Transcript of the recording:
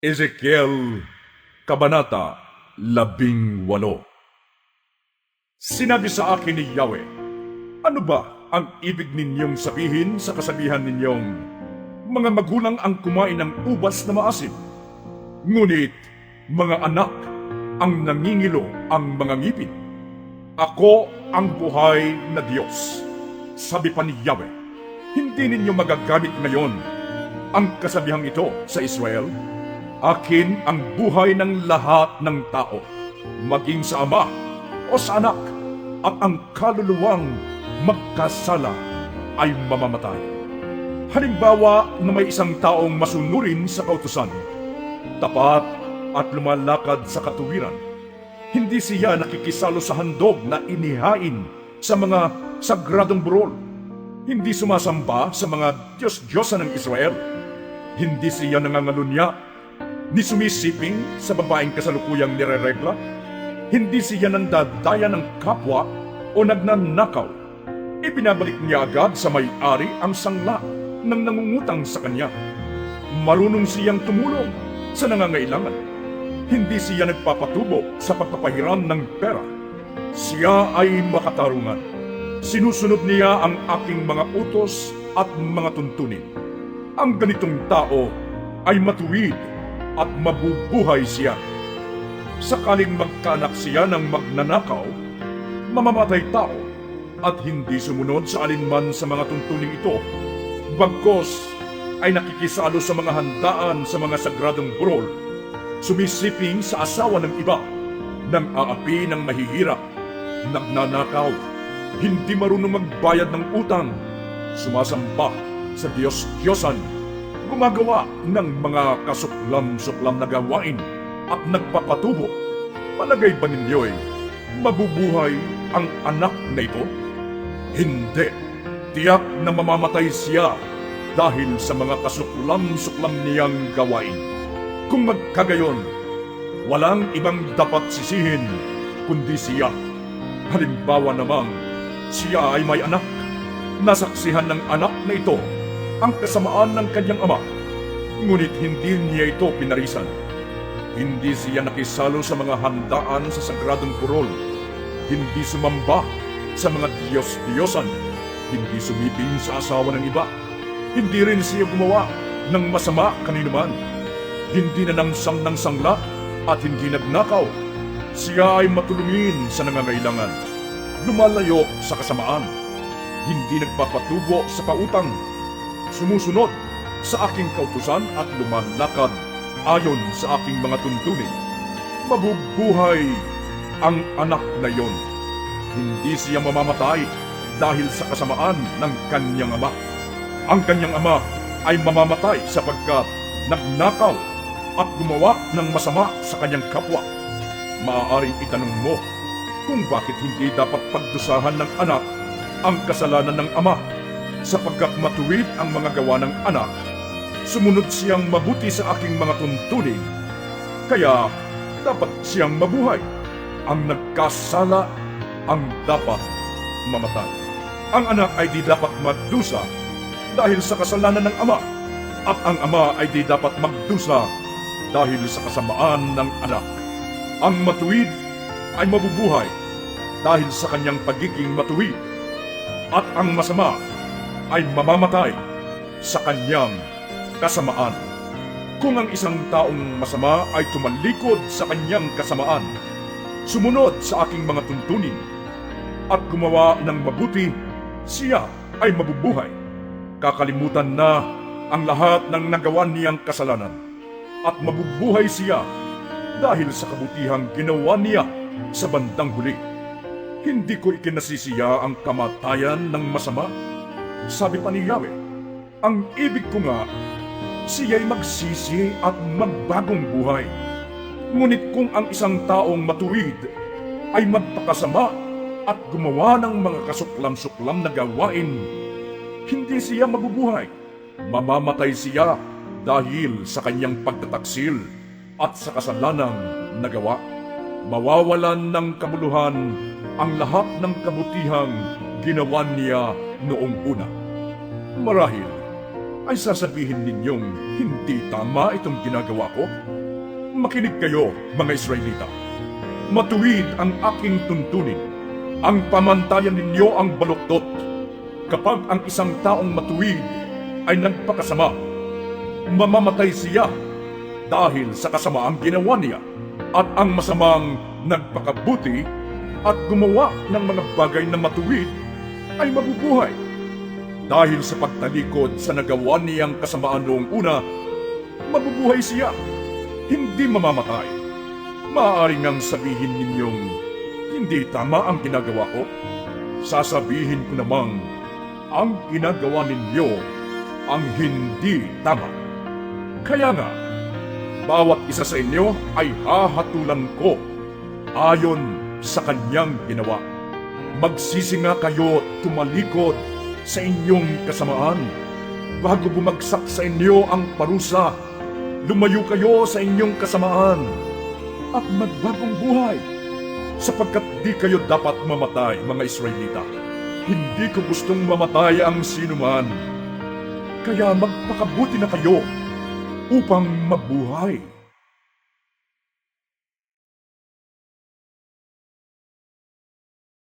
Ezekiel, Kabanata 18. Sinabi sa akin ni Yahweh, ano ba ang ibig ninyong sabihin sa kasabihan ninyong, mga magulang ang kumain ng ubas na maasim, ngunit mga anak ang nangingilo ang mga ngipin? Ako ang buhay na Diyos. Sabi pa ni Yahweh, hindi ninyo magagamit ngayon ang kasabihang ito sa Israel. Akin ang buhay ng lahat ng tao, maging sa ama o sa anak, at ang kaluluwang magkasala ay mamamatay. Halimbawa na may isang taong masunurin sa kautusan, tapat at lumalakad sa katuwiran, hindi siya nakikisalo sa handog na inihain sa mga sagradong burol, hindi sumasamba sa mga Diyos-Diyosan ng Israel, hindi siya nangangalunya ni sumisiping sa babaeng kasalukuyang nireregla, hindi siya nandadaya ng kapwa o nagnanakaw. Ibinabalik niya agad sa may-ari ang sangla ng nangungutang sa kanya. Marunong siyang tumulong sa nangangailangan. Hindi siya nagpapatubo sa pagpapahiram ng pera. Siya ay makatarungan. Sinusunod niya ang aking mga utos at mga tuntunin. Ang ganitong tao ay matuwid at mabubuhay siya. Sakaling magkaanak siya ng magnanakaw, mamamatay tao at hindi sumunod sa alinman sa mga tuntuning ito, bagkos ay nakikisalo sa mga handaan sa mga sagradong burol, sumisiping sa asawa ng iba, nang aapi ng mahihirap, nagnanakaw, hindi marunong magbayad ng utang, sumasamba sa Diyos-Diyosan, gumagawa ng mga kasuklam-suklam na gawain at nagpapatubo. Palagay ba ninyo'y mabubuhay ang anak na ito? Hindi. Tiyak na mamamatay siya dahil sa mga kasuklam-suklam niyang gawain. Kung magkagayon, walang ibang dapat sisihin kundi siya. Halimbawa namang siya ay may anak. Nasaksihan ng anak na ito ang kasamaan ng kanyang ama, ngunit hindi niya ito pinarisan. Hindi siya nakisalo sa mga handaan sa sagradong purol, hindi sumamba sa mga Diyos-Diyosan, hindi sumiping sa asawa ng iba, hindi rin siya gumawa ng masama kaninuman, hindi nanangsang ng sangla at hindi nagnakaw. Siya ay matulungin sa nangangailangan, lumalayo sa kasamaan, hindi nagpapatubo sa pautang, sumusunod sa aking kautusan at lumalakad ayon sa aking mga tuntunin. Mabubuhay ang anak na iyon. Hindi siya mamamatay dahil sa kasamaan ng kanyang ama. Ang kanyang ama ay mamamatay sapagkat nagnakaw at gumawa ng masama sa kanyang kapwa. Maaaring itanong mo kung bakit hindi dapat pagdusahan ng anak ang kasalanan ng ama, sapagkat matuwid ang mga gawa ng anak, sumunod siyang mabuti sa aking mga tuntunin, kaya dapat siyang mabuhay. Ang nagkasala ang dapat mamatay. Ang anak ay di dapat magdusa dahil sa kasalanan ng ama, at ang ama ay di dapat magdusa dahil sa kasamaan ng anak. Ang matuwid ay mabubuhay dahil sa kanyang pagiging matuwid, at ang masama ay mamamatay sa kanyang kasamaan. Kung ang isang taong masama ay tumalikod sa kanyang kasamaan, sumunod sa aking mga tuntunin, at gumawa ng mabuti, siya ay mabubuhay. Kakalimutan na ang lahat ng nagawa niyang kasalanan, at mabubuhay siya dahil sa kabutihang ginawa niya sa bandang huli. Hindi ko ikinasisiya ang kamatayan ng masama. Sabi pa ni Yahweh, ang ibig ko nga, siya'y magsisi at magbagong buhay. Ngunit kung ang isang taong matuwid ay magpakasama at gumawa ng mga kasuklam-suklam na gawain, hindi siya mabubuhay. Mamamatay siya dahil sa kanyang pagtataksil at sa kasalanang nagawa. Mawawalan ng kabuluhan ang lahat ng kabutihang ginawa niya noong una. Marahil ay sasabihin ninyong hindi tama itong ginagawa ko, Makinig kayo, mga Israelita. Matuwid ang aking tuntunin. Ang pamantayan ninyo ang baluktot. Kapag ang isang taong matuwid ay nagpakasama, mamamatay siya dahil sa kasamaang ginawa niya. At ang masamang nagpakabuti at gumawa ng mga bagay na matuwid ay mabubuhay. Dahil sa pagtalikod sa nagawa niyang kasamaan noong una, mabubuhay siya, hindi mamamatay. Maaari ngang sabihin ninyong, hindi tama ang ginagawa ko. Sasabihin ko namang, ang ginagawa ninyo ang hindi tama. Kaya nga, bawat isa sa inyo ay hahatulan ko ayon sa kanyang ginawa. Magsisi nga kayo tumalikod sa inyong kasamaan. Bago bumagsak sa inyo ang parusa, lumayo kayo sa inyong kasamaan at magbagong buhay. Sapagkat di kayo dapat mamatay, mga Israelita. Hindi ko gustong mamatay ang sinuman. Kaya magpakabuti na kayo upang mabuhay.